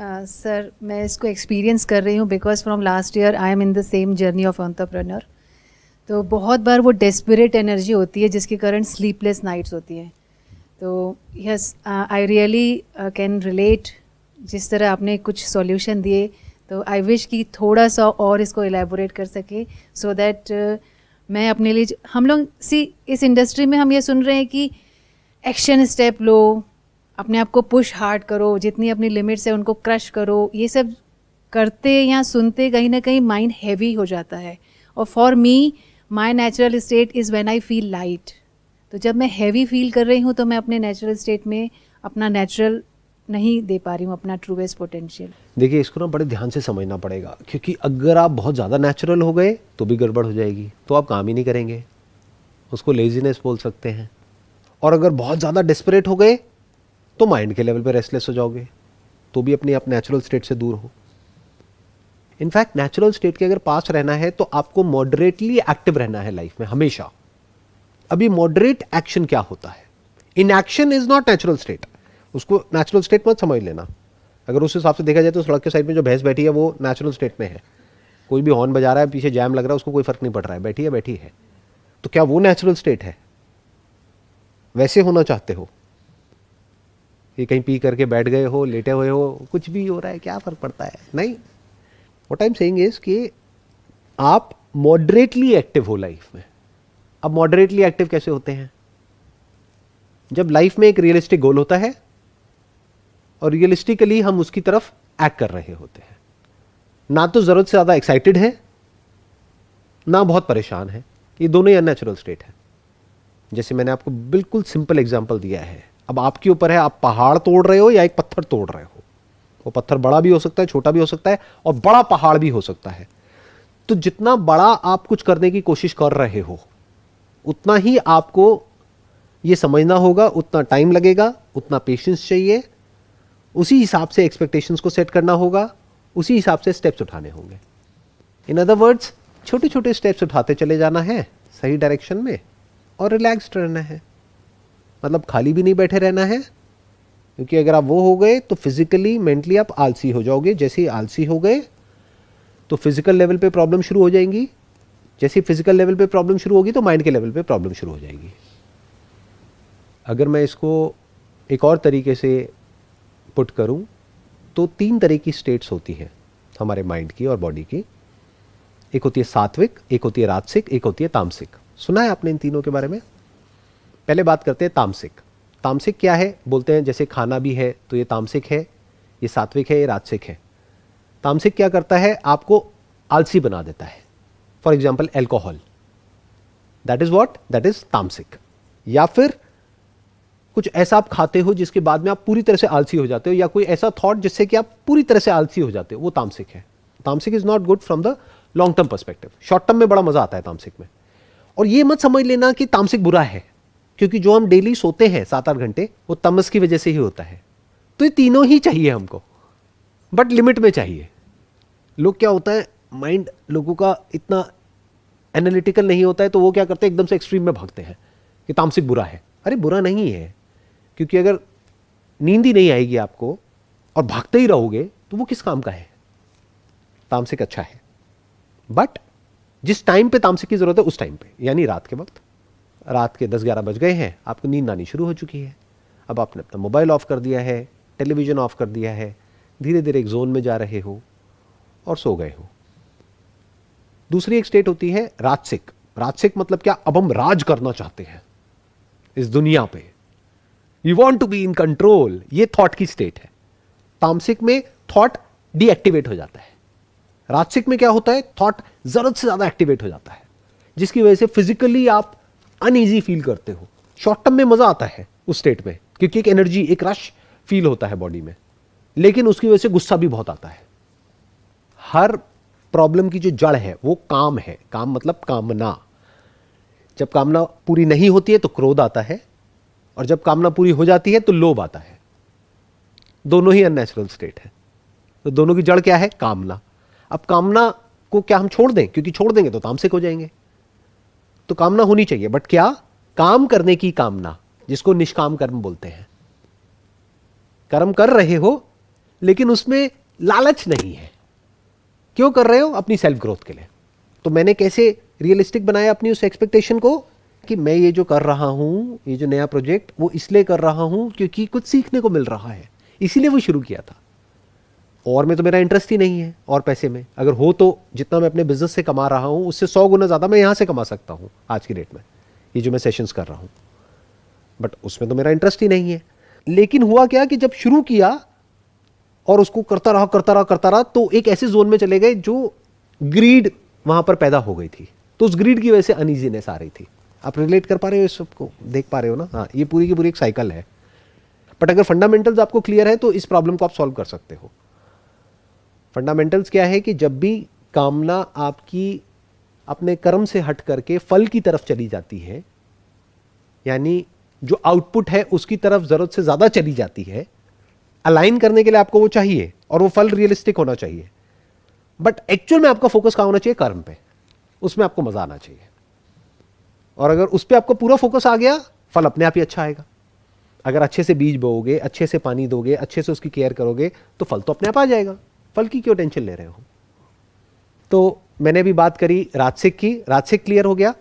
Sir मैं इसको experience कर रही हूँ because from last year I am in the same journey of entrepreneur. तो बहुत बार वो डेस्परेट एनर्जी होती है जिसके कारण स्लीपलेस नाइट्स होती हैं। तो yes I really can relate. जिस तरह आपने कुछ सॉल्यूशन दिए तो आई विश कि थोड़ा सा और इसको एलैबोरेट कर सके सो दैट मैं अपने लिए हम लोग इस इंडस्ट्री में हम ये सुन रहे हैं कि एक्शन स्टेप लो, अपने आप को पुश हार्ड करो, जितनी अपनी लिमिट्स है उनको क्रश करो। ये सब करते या सुनते कहीं ना कहीं माइंड हैवी हो जाता है। और for me my natural state is when I feel light. तो जब मैं हैवी फील कर रही हूँ तो मैं अपने नेचुरल स्टेट में अपना नेचुरल नहीं दे पा रही हूँ, अपना ट्रूएस्ट पोटेंशियल। देखिए, इसको ना बड़े ध्यान से समझना पड़ेगा, क्योंकि अगर आप बहुत ज़्यादा नेचुरल हो गए तो भी गड़बड़ हो जाएगी, तो आप काम ही नहीं करेंगे। उसको लेजीनेस बोल सकते हैं। और अगर बहुत ज़्यादा डिस्परेट हो गए तो माइंड के लेवल पे रेस्टलेस हो जाओगे, तो भी अपनी आप नेचुरल स्टेट से दूर हो। इनफैक्ट नेचुरल स्टेट के अगर पास रहना है तो आपको मॉडरेटली एक्टिव रहना है लाइफ में हमेशा। अभी मॉडरेट एक्शन क्या होता है? Inaction is not natural state. उसको नेचुरल स्टेट मत समझ लेना। अगर उस हिसाब से देखा जाए तो सड़क के साइड में जो भैंस बैठी है वो नेचुरल स्टेट में है। कोई भी हॉर्न बजा रहा है, पीछे जैम लग रहा है, उसको कोई फर्क नहीं पड़ रहा है, बैठी है। तो क्या वो नेचुरल स्टेट है? वैसे होना चाहते हो कि कहीं पी करके बैठ गए हो, लेटे हुए हो, कुछ भी हो रहा है, क्या फर्क पड़ता है? नहीं। What I am saying is कि आप मॉडरेटली एक्टिव हो लाइफ में। अब मॉडरेटली एक्टिव कैसे होते हैं? जब लाइफ में एक रियलिस्टिक गोल होता है और रियलिस्टिकली हम उसकी तरफ एक्ट कर रहे होते हैं। ना तो जरूरत से ज्यादा एक्साइटेड है, ना बहुत परेशान है। ये दोनों ही अननेचुरल स्टेट है। जैसे मैंने आपको बिल्कुल सिंपल एग्जांपल दिया है। अब आपके ऊपर है, आप पहाड़ तोड़ रहे हो या एक पत्थर तोड़ रहे हो। वो पत्थर बड़ा भी हो सकता है, छोटा भी हो सकता है, और बड़ा पहाड़ भी हो सकता है। तो जितना बड़ा आप कुछ करने की कोशिश कर रहे हो, उतना ही आपको ये समझना होगा, उतना टाइम लगेगा, उतना पेशेंस चाहिए। उसी हिसाब से एक्सपेक्टेशंस को सेट करना होगा, उसी हिसाब से स्टेप्स उठाने होंगे। इन अदर वर्ड्स, छोटे छोटे स्टेप्स उठाते चले जाना है सही डायरेक्शन में, और रिलैक्स्ड रहना है। मतलब खाली भी नहीं बैठे रहना है, क्योंकि अगर आप वो हो गए तो फिजिकली मेंटली आप आलसी हो जाओगे। जैसे ही आलसी हो गए तो फिजिकल लेवल पे प्रॉब्लम शुरू हो जाएंगी। जैसे फिजिकल लेवल पे प्रॉब्लम शुरू होगी तो माइंड के लेवल पे प्रॉब्लम शुरू हो जाएगी। अगर मैं इसको एक और तरीके से पुट करूं तो 3 तरह की स्टेट्स होती हैं हमारे माइंड की और बॉडी की। एक होती है सात्विक, एक होती है राजसिक, एक होती है तामसिक। सुना है आपने इन तीनों के बारे में? पहले बात करते हैं तामसिक। तामसिक क्या है? बोलते हैं जैसे खाना भी है तो ये तामसिक है, ये सात्विक है, ये राजसिक है। तामसिक क्या करता है? आपको आलसी बना देता है। For example alcohol, that is what, that is तामसिक। या फिर कुछ ऐसा आप खाते हो जिसके बाद में आप पूरी तरह से आलसी हो जाते हो, या कोई ऐसा थॉट जिससे कि आप पूरी तरह से आलसी हो जाते हो, वो तामसिक है। तामसिक is not good from the long term perspective. Short term में बड़ा मजा आता है तामसिक में। और ये मत समझ लेना कि तामसिक बुरा है, क्योंकि जो हम डेली सोते हैं 7-8 घंटे, वो तमस की वजह से ही होता है। तो ये तीनों ही चाहिए हमको, बट लिमिट में चाहिए। लोग क्या होता है, माइंड लोगों का इतना एनालिटिकल नहीं होता है, तो वो क्या करते हैं, एकदम से एक्सट्रीम में भागते हैं कि तामसिक बुरा है। अरे बुरा नहीं है, क्योंकि अगर नींद ही नहीं आएगी आपको और भागते ही रहोगे तो वो किस काम का है? तामसिक अच्छा है, बट जिस टाइम पे तामसिक की जरूरत है उस टाइम पे, यानी रात के वक्त। रात के 10-11 बज गए हैं, आपको नींद आनी शुरू हो चुकी है। अब आपने अपना मोबाइल ऑफ कर दिया है, टेलीविजन ऑफ कर दिया है, धीरे धीरे एक जोन में जा रहे हो और सो गए हो। दूसरी एक स्टेट होती है राजसिक। राजसिक मतलब क्या? अब हम राज करना चाहते हैं इस दुनिया पे, you want to be in control. ये थॉट की स्टेट है। तामसिक में थॉट डीएक्टिवेट हो जाता है। राजसिक में क्या होता है? थॉट जरूरत से ज्यादा एक्टिवेट हो जाता है, जिसकी वजह से फिजिकली आप अनईजी फील करते हो। शॉर्ट टर्म में मजा आता है उस स्टेट में, क्योंकि एक एनर्जी, एक रश फील होता है बॉडी में, लेकिन उसकी वजह से गुस्सा भी बहुत आता है। हर प्रॉब्लम की जो जड़ है वो काम है। काम मतलब कामना। जब कामना पूरी नहीं होती है तो क्रोध आता है, और जब कामना पूरी हो जाती है तो लोभ आता है। दोनों ही अननेचुरल स्टेट है। तो दोनों की जड़ क्या है? कामना। अब कामना को क्या हम छोड़ दें? क्योंकि छोड़ देंगे तो तामसिक हो जाएंगे। तो कामना होनी चाहिए, बट क्या? काम करने की कामना, जिसको निष्काम कर्म बोलते हैं। कर्म कर रहे हो, लेकिन उसमें लालच नहीं है। क्यों कर रहे हो? अपनी सेल्फ ग्रोथ के लिए। तो मैंने कैसे रियलिस्टिक बनाया अपनी उस एक्सपेक्टेशन को कि मैं ये जो कर रहा हूं, ये जो नया प्रोजेक्ट, वो इसलिए कर रहा हूं क्योंकि कुछ सीखने को मिल रहा है, इसीलिए वो शुरू किया था। और में तो मेरा इंटरेस्ट ही नहीं है और पैसे में। अगर हो तो जितना मैं अपने बिजनेस से कमा रहा हूं उससे 100 गुना ज़्यादा मैं यहाँ से कमा सकता हूं आज की डेट में, ये जो मैं सेशंस कर रहा हूं। बट उसमें तो मेरा इंटरेस्ट ही नहीं है। लेकिन हुआ क्या कि जब शुरू किया और उसको करता रहा तो एक ऐसे जोन में चले गए जो ग्रीड वहां पर पैदा हो गई थी। तो उस ग्रीड की वजह से अनईजीनेस आ रही थी। आप रिलेट कर पा रहे हो इस सबको? देख पा रहे हो ना? हाँ, ये पूरी की पूरी एक साइकिल है। बट अगर फंडामेंटल्स आपको क्लियर है तो इस प्रॉब्लम को आप सॉल्व कर सकते हो। फंडामेंटल्स क्या है कि जब भी कामना आपकी अपने कर्म से हट करके फल की तरफ चली जाती है, यानी जो आउटपुट है उसकी तरफ जरूरत से ज्यादा चली जाती है, अलाइन करने के लिए आपको वो चाहिए और वो फल रियलिस्टिक होना चाहिए। बट एक्चुअल में आपका फोकस कहां होना चाहिए? कर्म पे। उसमें आपको मजा आना चाहिए। और अगर उस पर आपका पूरा फोकस आ गया, फल अपने आप ही अच्छा आएगा। अगर अच्छे से बीज बोओगे, अच्छे से पानी दोगे, अच्छे से उसकी केयर करोगे, तो फल तो अपने आप आ जाएगा। फल की क्यों टेंशन ले रहे हो? तो मैंने भी बात करी राजसिक की, राजसिक क्लियर हो गया।